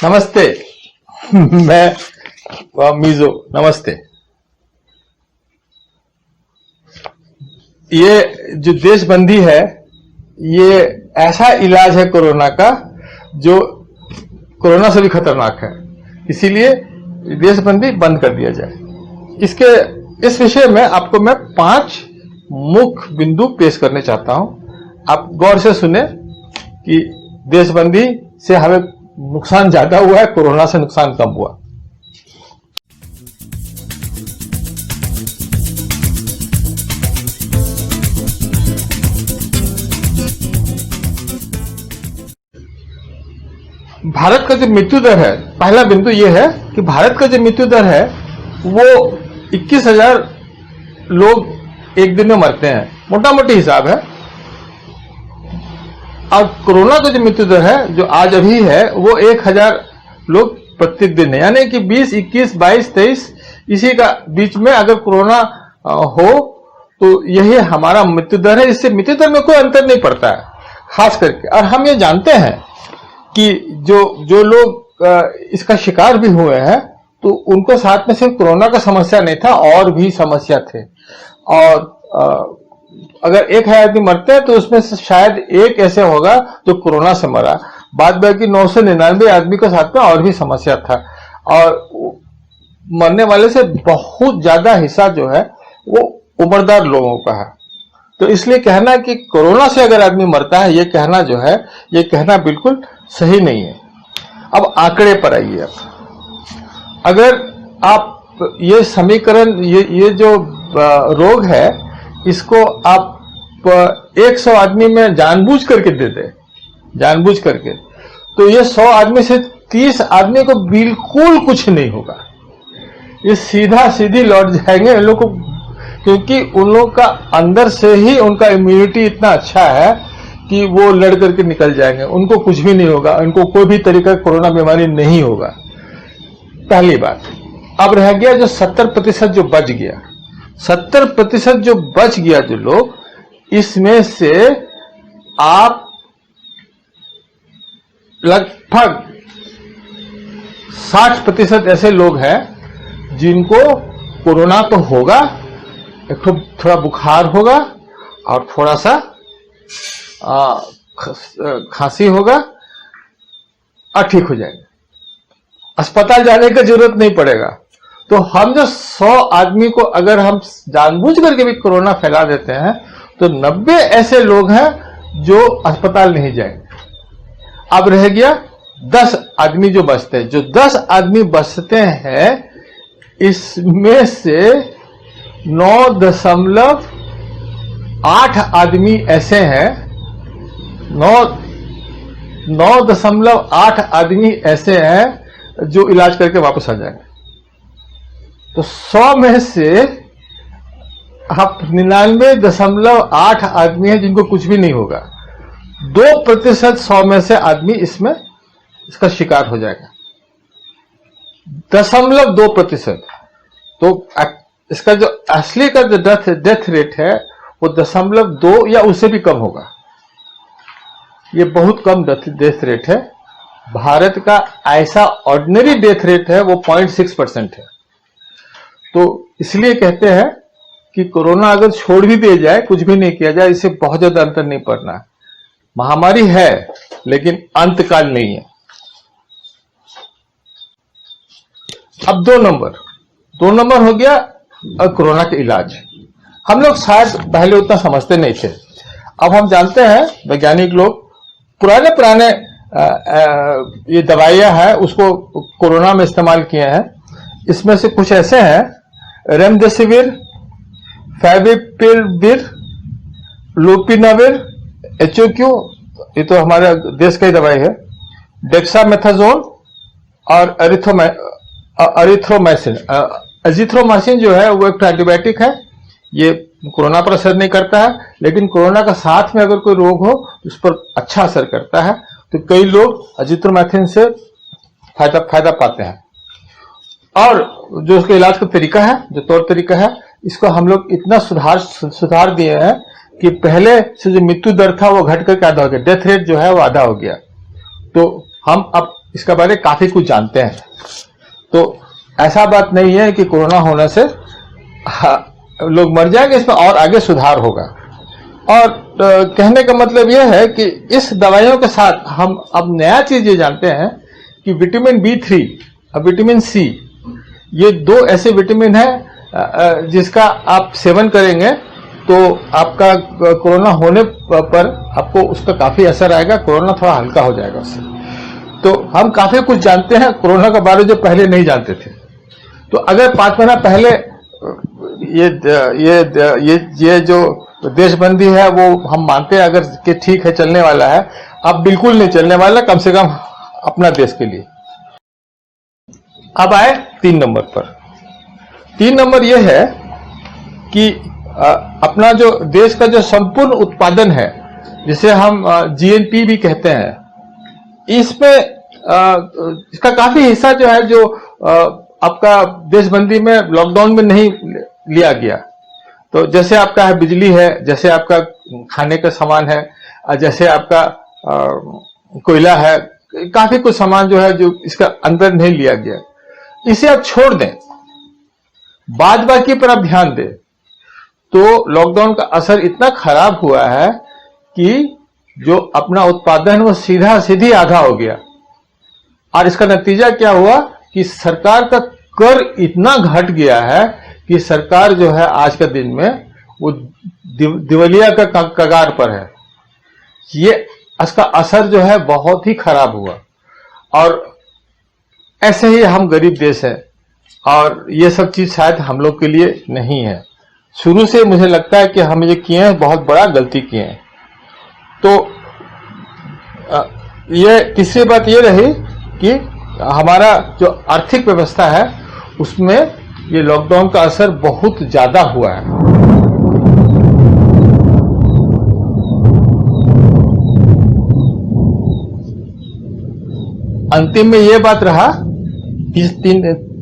नमस्ते। मैं मीजो। नमस्ते। ये जो देशबंदी है, ये ऐसा इलाज है कोरोना का जो कोरोना से भी खतरनाक है। इसीलिए देशबंदी बंद कर दिया जाए। इस विषय में आपको मैं 5 मुख्य बिंदु पेश करने चाहता हूं। आप गौर से सुने कि देशबंदी से हमें नुकसान ज्यादा हुआ है, कोरोना से नुकसान कम हुआ। भारत का जो मृत्यु दर है, पहला बिंदु यह है कि भारत का जो मृत्यु दर है वो 21,000 लोग एक दिन में मरते हैं, मोटा मोटी हिसाब है। और कोरोना का जो मृत्यु दर है जो आज अभी है वो 1,000 लोग प्रत्येक दिन है, यानी कि 20, 21, 22, 23 इसी का बीच में अगर कोरोना हो तो यही हमारा मृत्यु दर है। इससे मृत्यु दर में कोई अंतर नहीं पड़ता है खास करके। और हम ये जानते हैं कि जो लोग इसका शिकार भी हुए हैं तो उनको साथ में सिर्फ कोरोना का समस्या नहीं था, और भी समस्या थे। और अगर 1,000 आदमी मरते हैं तो उसमें से शायद एक ऐसे होगा जो कोरोना से मरा, बाद बाकी 999 आदमी के साथ में और भी समस्या था। और मरने वाले से बहुत ज्यादा हिस्सा जो है वो उम्रदार लोगों का है। तो इसलिए कहना कि कोरोना से अगर आदमी मरता है, ये कहना जो है, ये कहना बिल्कुल सही नहीं है। अब आंकड़े पर आइए। अगर आप ये समीकरण, ये जो रोग है, इसको आप 100 आदमी में जानबूझ करके दे दे, जानबूझ करके, तो ये 100 आदमी से 30 आदमी को बिल्कुल कुछ नहीं होगा। ये सीधा सीधी लौट जाएंगे इन लोग को, क्योंकि उन लोग का अंदर से ही उनका इम्यूनिटी इतना अच्छा है कि वो लड़ करके निकल जाएंगे, उनको कुछ भी नहीं होगा, उनको कोई भी तरीका कोरोना बीमारी नहीं होगा। पहली बात। अब रह गया जो 70% जो बच गया, 70% जो बच गया जो लोग, इसमें से आप लगभग 60% ऐसे लोग हैं जिनको कोरोना तो होगा, थोड़ा बुखार होगा और थोड़ा सा खांसी होगा और ठीक हो जाएगा, अस्पताल जाने की जरूरत नहीं पड़ेगा। तो हम जो 100 आदमी को अगर हम जानबूझ करके भी कोरोना फैला देते हैं तो 90 ऐसे लोग हैं जो अस्पताल नहीं जाएंगे। अब रह गया 10 आदमी जो बचते हैं। जो 10 आदमी बचते हैं इसमें से 9.8 आदमी ऐसे हैं, 9.8 आदमी ऐसे हैं जो इलाज करके वापस आ जाएंगे। तो 100 में से आप 99.8 आदमी हैं जिनको कुछ भी नहीं होगा। 2% 100 में से आदमी इसका शिकार हो जाएगा, 0.2%। तो इसका जो असली का जो डेथ रेट है वो 0.2 या उससे भी कम होगा। ये बहुत कम डेथ रेट है। भारत का ऐसा ऑर्डिनरी डेथ रेट है वो 0.6% है। तो इसलिए कहते हैं कि कोरोना अगर छोड़ भी दिया जाए, कुछ भी नहीं किया जाए, इससे बहुत ज्यादा अंतर नहीं पड़ना। महामारी है लेकिन अंतकाल नहीं है। अब 2 नंबर हो गया कोरोना का इलाज। हम लोग शायद पहले उतना समझते नहीं थे, अब हम जानते हैं। वैज्ञानिक लोग पुराने ये दवाइयां हैं उसको कोरोना में इस्तेमाल किए हैं। इसमें से कुछ ऐसे हैं: रेमडेसिविर, फैविपिराविर, लोपिनाविर, एचओक्यू, ये तो हमारे देश का ही दवाई है, डेक्सामेथाजोन और एजिथ्रोमाइसिन जो है वो एक एंटीबायोटिक है। ये कोरोना पर असर नहीं करता है, लेकिन कोरोना का साथ में अगर कोई रोग हो तो उस पर अच्छा असर करता है। तो कई लोग एजिथ्रोमाइसिन से फायदा पाते हैं। और जो उसके इलाज का तरीका है, जो तौर तरीका है, इसको हम लोग इतना सुधार दिए हैं कि पहले से जो मृत्यु दर था वो घट करके आधा हो गया, डेथ रेट जो है वो आधा हो गया। तो हम अब इसका बारे में काफी कुछ जानते हैं। तो ऐसा बात नहीं है कि कोरोना होने से लोग मर जाएंगे, इसमें और आगे सुधार होगा। और कहने का मतलब यह है कि इस दवाइयों के साथ हम अब नया चीज ये जानते हैं कि विटामिन B3 और विटामिन C, ये दो ऐसे विटामिन हैं जिसका आप सेवन करेंगे तो आपका कोरोना होने पर आपको उसका काफी असर आएगा, कोरोना थोड़ा हल्का हो जाएगा उससे। तो हम काफी कुछ जानते हैं कोरोना के बारे में जो पहले नहीं जानते थे। तो अगर 5 महीना पहले ये जो देशबंदी है वो हम मानते हैं अगर कि ठीक है, चलने वाला है, अब बिल्कुल नहीं चलने वाला, कम से कम अपना देश के लिए। अब आए 3 नंबर पर। 3 नंबर यह है कि अपना जो देश का जो संपूर्ण उत्पादन है, जिसे हम GNP भी कहते हैं, इसमें इसका काफी हिस्सा जो है जो आपका देशबंदी में लॉकडाउन में नहीं लिया गया। तो जैसे आपका है बिजली है, जैसे आपका खाने का सामान है, जैसे आपका कोयला है, काफी कुछ सामान जो है जो इसका अंदर नहीं लिया गया, इसे आप छोड़ दें, बाद बाकी पर आप ध्यान दें। तो लॉकडाउन का असर इतना खराब हुआ है कि जो अपना उत्पादन वो सीधी आधा हो गया। और इसका नतीजा क्या हुआ कि सरकार का कर इतना घट गया है कि सरकार जो है आज के दिन में वो दिवालिया का कगार पर है। ये इसका असर जो है बहुत ही खराब हुआ। और ऐसे ही हम गरीब देश है और ये सब चीज शायद हम लोग के लिए नहीं है। शुरू से मुझे लगता है कि हम ये किए हैं, बहुत बड़ा गलती किए हैं। तो ये तीसरी बात ये रही कि हमारा जो आर्थिक व्यवस्था है उसमें ये लॉकडाउन का असर बहुत ज्यादा हुआ है। अंतिम में ये बात रहा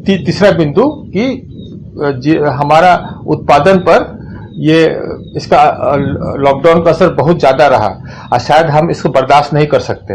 तीसरा बिंदु कि हमारा उत्पादन पर ये इसका लॉकडाउन का असर बहुत ज्यादा रहा और शायद हम इसको बर्दाश्त नहीं कर सकते।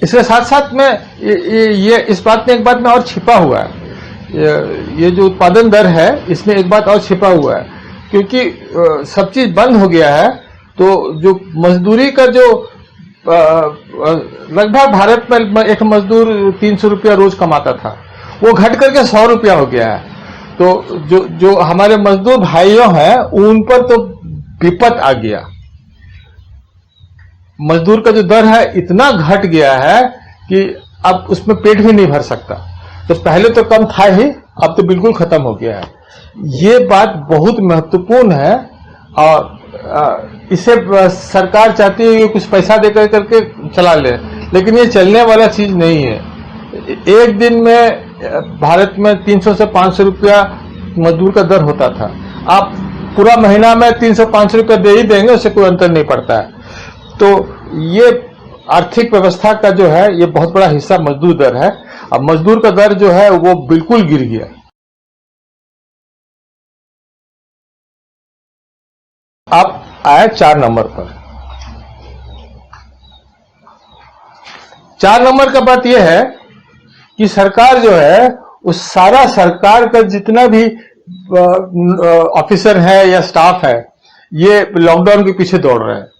इसके साथ साथ में ये इस बात में एक बात में और छिपा हुआ है, ये जो उत्पादन दर है इसमें एक बात और छिपा हुआ है, क्योंकि सब चीज बंद हो गया है। तो जो मजदूरी का जो लगभग भारत में एक मजदूर 300 रुपया रोज कमाता था, वो घट करके 100 रुपया हो गया है। तो जो हमारे मजदूर भाइयों हैं उन पर तो विपत आ गया। मजदूर का जो दर है इतना घट गया है कि अब उसमें पेट भी नहीं भर सकता। तो पहले तो कम था ही, अब तो बिल्कुल खत्म हो गया है। ये बात बहुत महत्वपूर्ण है और इसे सरकार चाहती है कि कुछ पैसा देकर करके चला ले, लेकिन ये चलने वाला चीज नहीं है। एक दिन में भारत में 300 से 500 रुपया मजदूर का दर होता था, आप पूरा महीना में 300-500 रुपया दे ही देंगे, उससे कोई अंतर नहीं पड़ता है। तो ये आर्थिक व्यवस्था का जो है ये बहुत बड़ा हिस्सा मजदूर दर है। अब मजदूर का दर जो है वो बिल्कुल गिर गया। अब आए 4 नंबर पर। 4 नंबर का बात यह है कि सरकार जो है उस सारा सरकार का जितना भी ऑफिसर है या स्टाफ है ये लॉकडाउन के पीछे दौड़ रहे हैं।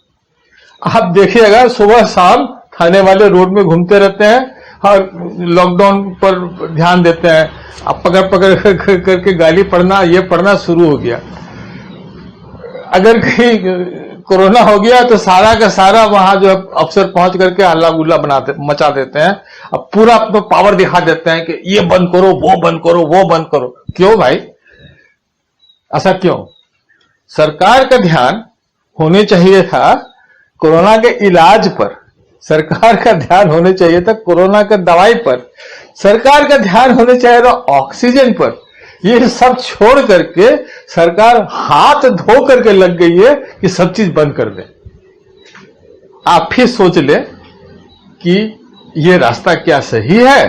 आप देखिएगा सुबह शाम थाने वाले रोड में घूमते रहते हैं और लॉकडाउन पर ध्यान देते हैं। अब पकड़ करके गाली पढ़ना ये पढ़ना शुरू हो गया। अगर कहीं कोरोना हो गया तो सारा का सारा वहां जो अफसर पहुंच करके हल्ला गुल्ला मचा देते हैं। अब पूरा अपना पावर दिखा देते हैं कि ये बंद करो, वो बंद करो, वो बंद करो। क्यों भाई, ऐसा क्यों? सरकार का ध्यान होने चाहिए था कोरोना के इलाज पर, सरकार का ध्यान होने चाहिए था कोरोना के दवाई पर, सरकार का ध्यान होने चाहिए था ऑक्सीजन पर। ये सब छोड़ करके सरकार हाथ धो करके लग गई है कि सब चीज बंद कर दे। आप फिर सोच ले कि ये रास्ता क्या सही है?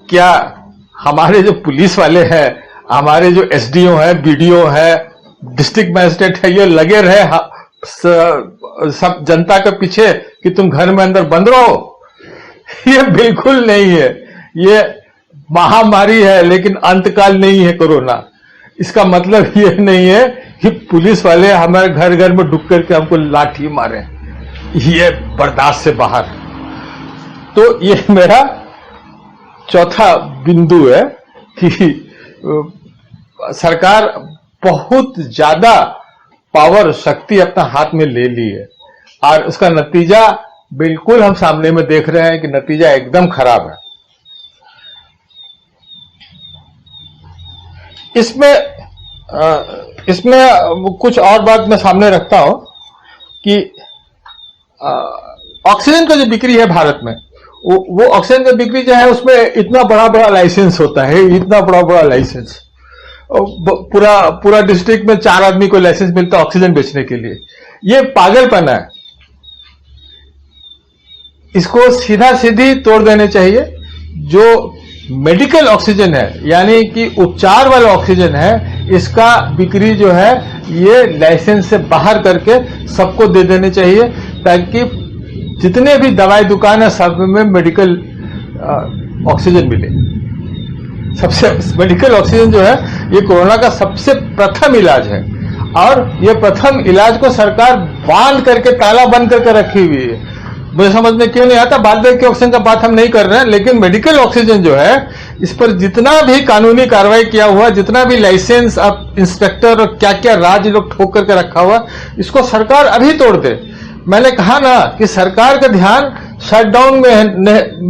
क्या हमारे जो पुलिस वाले हैं, हमारे जो एसडीओ हैं, बीडीओ हैं, डिस्ट्रिक्ट मजिस्ट्रेट है, ये लगे रहे सब जनता के पीछे कि तुम घर में अंदर बंद रहो। ये बिल्कुल नहीं है। ये महामारी है लेकिन अंतकाल नहीं है कोरोना। इसका मतलब ये नहीं है कि पुलिस वाले हमारे घर घर में डुक करके हमको लाठी मारे, ये बर्दाश्त से बाहर। तो ये मेरा चौथा बिंदु है कि सरकार बहुत ज्यादा पावर शक्ति अपना हाथ में ले ली है और उसका नतीजा बिल्कुल हम सामने में देख रहे हैं कि नतीजा एकदम खराब है। इसमें कुछ और बात मैं सामने रखता हूं कि ऑक्सीजन का जो बिक्री है भारत में, वो ऑक्सीजन का बिक्री जो है उसमें इतना बड़ा बड़ा लाइसेंस होता है, इतना बड़ा बड़ा लाइसेंस। पूरा डिस्ट्रिक्ट में 4 आदमी को लाइसेंस मिलता है ऑक्सीजन बेचने के लिए। ये पागलपन है। इसको सीधा सीधी तोड़ देने चाहिए। जो मेडिकल ऑक्सीजन है यानी कि उपचार वाला ऑक्सीजन है, इसका बिक्री जो है ये लाइसेंस से बाहर करके सबको दे देने चाहिए, ताकि जितने भी दवाई दुकान है सब में मेडिकल ऑक्सीजन मिले। सबसे मेडिकल ऑक्सीजन जो है ये कोरोना का सबसे प्रथम इलाज है और ये प्रथम इलाज को सरकार बांध करके ताला बंद करके रखी हुई है। मुझे समझ में क्यों नहीं आता। बाद के ऑक्सीजन का बात हम नहीं कर रहे हैं, लेकिन मेडिकल ऑक्सीजन जो है इस पर जितना भी कानूनी कार्रवाई किया हुआ, जितना भी लाइसेंस अब इंस्पेक्टर और क्या क्या राज्य लोग ठोक करके रखा हुआ, इसको सरकार अभी तोड़ दे। मैंने कहा ना कि सरकार का ध्यान शटडाउन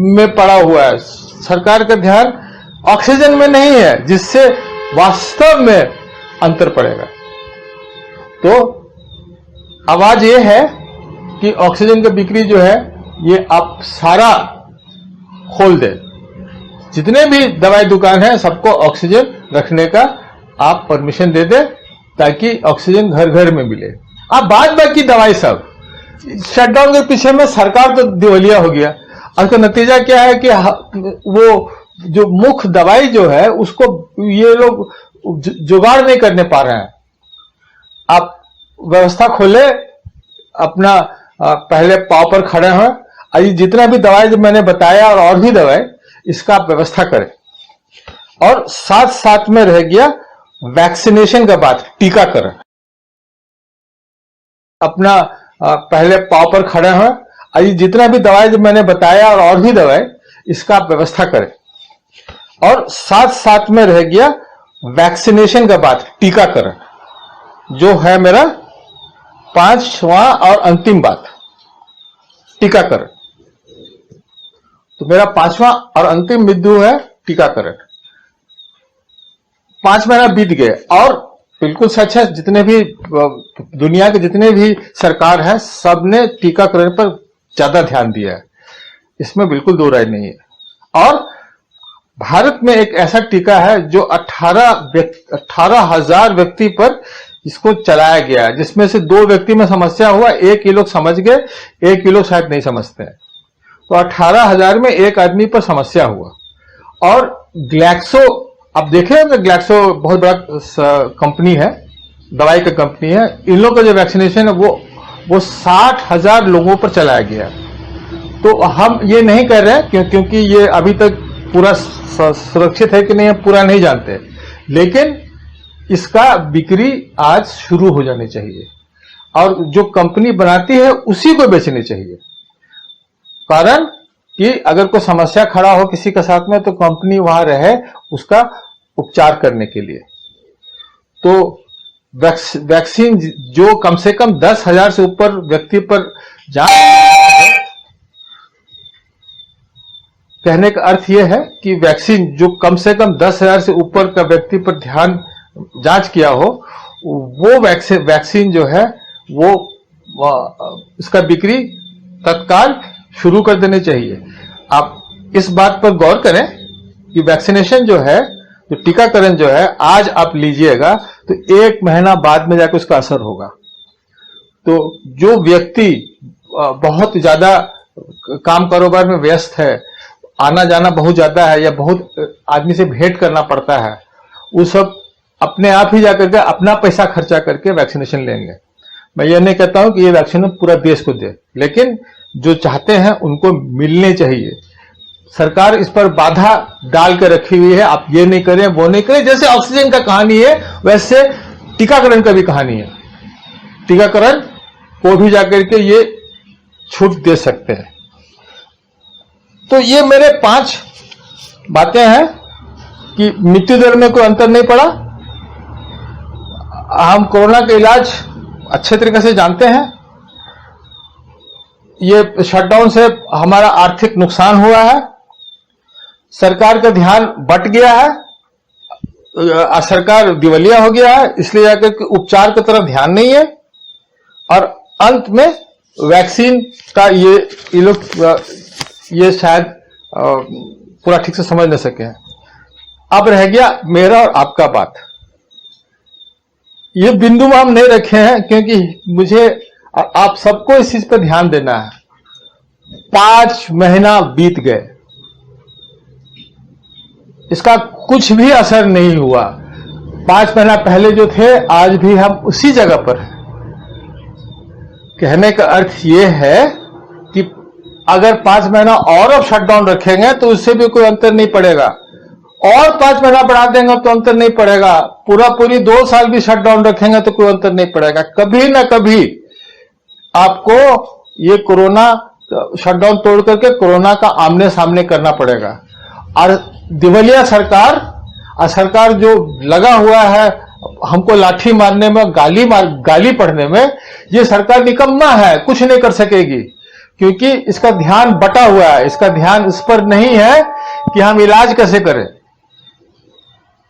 में पड़ा हुआ है। सरकार का ध्यान ऑक्सीजन में नहीं है, जिससे वास्तव में अंतर पड़ेगा। तो आवाज ये है कि ऑक्सीजन की बिक्री जो है ये आप सारा खोल दे। जितने भी दवाई दुकान है सबको ऑक्सीजन रखने का आप परमिशन दे दे, ताकि ऑक्सीजन घर घर में मिले। अब बाद बाकी दवाई सब शटडाउन के पीछे में सरकार तो दिवालिया हो गया। और उसका नतीजा क्या है कि वो जो मुख्य दवाई जो है उसको ये लोग जुगाड़ नहीं करने पा रहे हैं। आप व्यवस्था खोले, अपना पहले पाव पर खड़े हैं और ये जितना भी दवाई जो मैंने बताया और भी दवाई, इसका आप व्यवस्था करें। और साथ साथ में रह गया वैक्सीनेशन का बात, टीकाकरण। अपना पहले पाव पर खड़े हैं और ये जितना भी दवाई जो मैंने बताया और भी दवाई, इसका आप व्यवस्था करें। और साथ साथ में रह गया वैक्सीनेशन का बात, टीकाकरण, जो है मेरा 5वां और अंतिम बात, टीकाकरण। तो मेरा 5वां और अंतिम बिंदु है टीकाकरण। 5 महीना बीत गए और बिल्कुल सच है, जितने भी दुनिया के जितने भी सरकार है सबने टीकाकरण पर ज्यादा ध्यान दिया है, इसमें बिल्कुल दो राय नहीं है। और भारत में एक ऐसा टीका है जो 18,000 व्यक्ति पर इसको चलाया गया है, जिसमें से 2 व्यक्ति में समस्या हुआ, 1 ही लोग समझ गए, 1 ही लोग शायद नहीं समझते हैं। तो 18,000 में 1 आदमी पर समस्या हुआ। और ग्लैक्सो, आप देखे होंगे, ग्लैक्सो बहुत बड़ा कंपनी है, दवाई का कंपनी है। इन लोगों का जो वैक्सीनेशन है वो 60,000 लोगों पर चलाया गया। तो हम ये नहीं कर रहे हैं क्योंकि ये अभी तक पूरा सुरक्षित है कि नहीं हम पूरा नहीं जानते, लेकिन इसका बिक्री आज शुरू हो जानी चाहिए और जो कंपनी बनाती है उसी को बेचनी चाहिए। कारण कि अगर कोई समस्या खड़ा हो किसी के साथ में तो कंपनी वहां रहे उसका उपचार करने के लिए। तो वैक्सीन जो कम से कम 10,000 से ऊपर व्यक्ति पर कहने का अर्थ यह है कि वैक्सीन जो कम से कम 10,000 से ऊपर का व्यक्ति पर ध्यान जांच किया हो, वो वैक्सीन जो है वो इसका बिक्री तत्काल शुरू कर देनी चाहिए। आप इस बात पर गौर करें कि वैक्सीनेशन जो है, जो टीकाकरण जो है, आज आप लीजिएगा तो 1 महीना बाद में जाकर उसका असर होगा। तो जो व्यक्ति बहुत ज्यादा काम कारोबार में व्यस्त है, आना जाना बहुत ज्यादा है या बहुत आदमी से भेंट करना पड़ता है, वो सब अपने आप ही जाकर के अपना पैसा खर्चा करके वैक्सीनेशन लेंगे। मैं ये नहीं कहता हूं कि ये वैक्सीन पूरा देश को दे, लेकिन जो चाहते हैं उनको मिलने चाहिए। सरकार इस पर बाधा डाल के रखी हुई है, आप ये नहीं करें वो नहीं करें। जैसे ऑक्सीजन का कहानी है वैसे टीकाकरण का भी कहानी है। टीकाकरण को भी जाकर के ये छूट दे सकते हैं। तो ये मेरे 5 बातें हैं कि मृत्यु दर में कोई अंतर नहीं पड़ा। हम कोरोना का इलाज अच्छे तरीके से जानते हैं। ये शटडाउन से हमारा आर्थिक नुकसान हुआ है, सरकार का ध्यान बट गया है, सरकार दिवालिया हो गया है, इसलिए जाकर के उपचार की तरफ ध्यान नहीं है। और अंत में वैक्सीन का ये लोग ये शायद पूरा ठीक से समझ नहीं सके हैं। अब रह गया मेरा और आपका बात। ये बिंदु हम नहीं रखे हैं क्योंकि मुझे आप सबको इस चीज पर ध्यान देना है। 5 महीना बीत गए, इसका कुछ भी असर नहीं हुआ। 5 महीना पहले जो थे आज भी हम उसी जगह पर हैं। कहने का अर्थ यह है कि अगर 5 महीना और अब शटडाउन रखेंगे तो उससे भी कोई अंतर नहीं पड़ेगा, और 5 महीना बढ़ा देंगे तो अंतर नहीं पड़ेगा, पूरी 2 साल भी शटडाउन रखेंगे तो कोई अंतर नहीं पड़ेगा। कभी ना कभी आपको ये कोरोना शटडाउन तोड़ करके कोरोना का आमने सामने करना पड़ेगा। और दिवालिया सरकार और सरकार जो लगा हुआ है हमको लाठी मारने में, गाली पढ़ने में, ये सरकार निकम्मा है, कुछ नहीं कर सकेगी क्योंकि इसका ध्यान बटा हुआ है। इसका ध्यान इस पर नहीं है कि हम इलाज कैसे करें।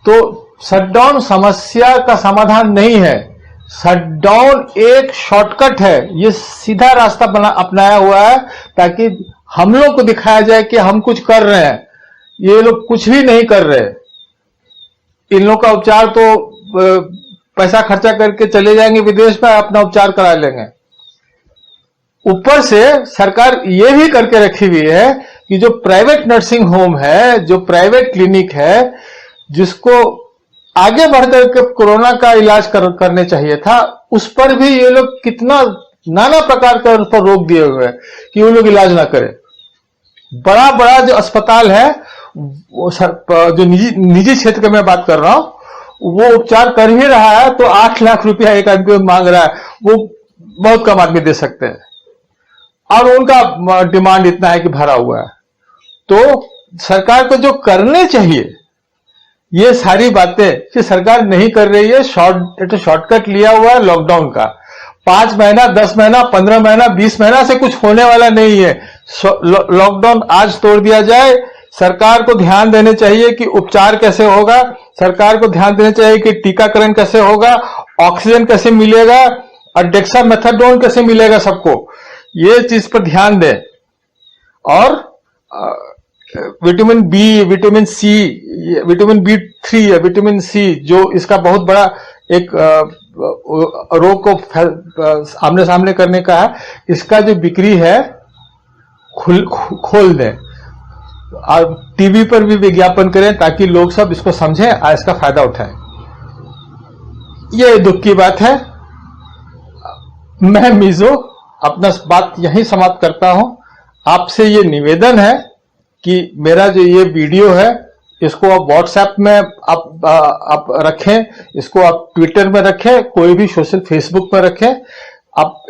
तो शटडाउन समस्या का समाधान नहीं है, शटडाउन एक शॉर्टकट है। ये सीधा रास्ता अपनाया हुआ है ताकि हम लोग को दिखाया जाए कि हम कुछ कर रहे हैं, ये लोग कुछ भी नहीं कर रहे। इन लोग का उपचार तो पैसा खर्चा करके चले जाएंगे विदेश में, अपना उपचार करा लेंगे। ऊपर से सरकार ये भी करके रखी हुई है कि जो प्राइवेट नर्सिंग होम है, जो प्राइवेट क्लिनिक है, जिसको आगे बढ़कर के कोरोना का इलाज करने चाहिए था, उस पर भी ये लोग कितना नाना प्रकार का उस पर रोक दिए हुए हैं कि वो लोग इलाज ना करें। बड़ा बड़ा जो अस्पताल है, जो निजी क्षेत्र का मैं बात कर रहा हूं, वो उपचार कर ही रहा है तो 8 लाख रुपया एक आदमी मांग रहा है, वो बहुत कम आदमी दे सकते हैं और उनका डिमांड इतना है कि भरा हुआ है। तो सरकार को जो करने चाहिए ये सारी बातें कि सरकार नहीं कर रही है। शॉर्टकट लिया हुआ है लॉकडाउन का। 5 महीना, 10 महीना, 15 महीना, 20 महीना से कुछ होने वाला नहीं है। लॉकडाउन आज तोड़ दिया जाए। सरकार को ध्यान देने चाहिए कि उपचार कैसे होगा, सरकार को ध्यान देना चाहिए कि टीकाकरण कैसे होगा, ऑक्सीजन कैसे मिलेगा और डेक्सामेथासोन कैसे मिलेगा सबको, ये चीज पर ध्यान दें। और vitamin B, vitamin C, vitamin B3 है, विटामिन सी, जो इसका बहुत बड़ा एक रोग को आमने सामने करने का है, इसका जो बिक्री है खोल दें और टीवी पर भी विज्ञापन करें ताकि लोग सब इसको समझें और इसका फायदा उठाएं। ये दुख की बात है। मैं मिजो अपना बात यहीं समाप्त करता हूं। आपसे ये निवेदन है कि मेरा जो ये वीडियो है इसको आप व्हाट्सएप में आप रखें, इसको आप ट्विटर में रखें, कोई भी सोशल फेसबुक में रखें, आप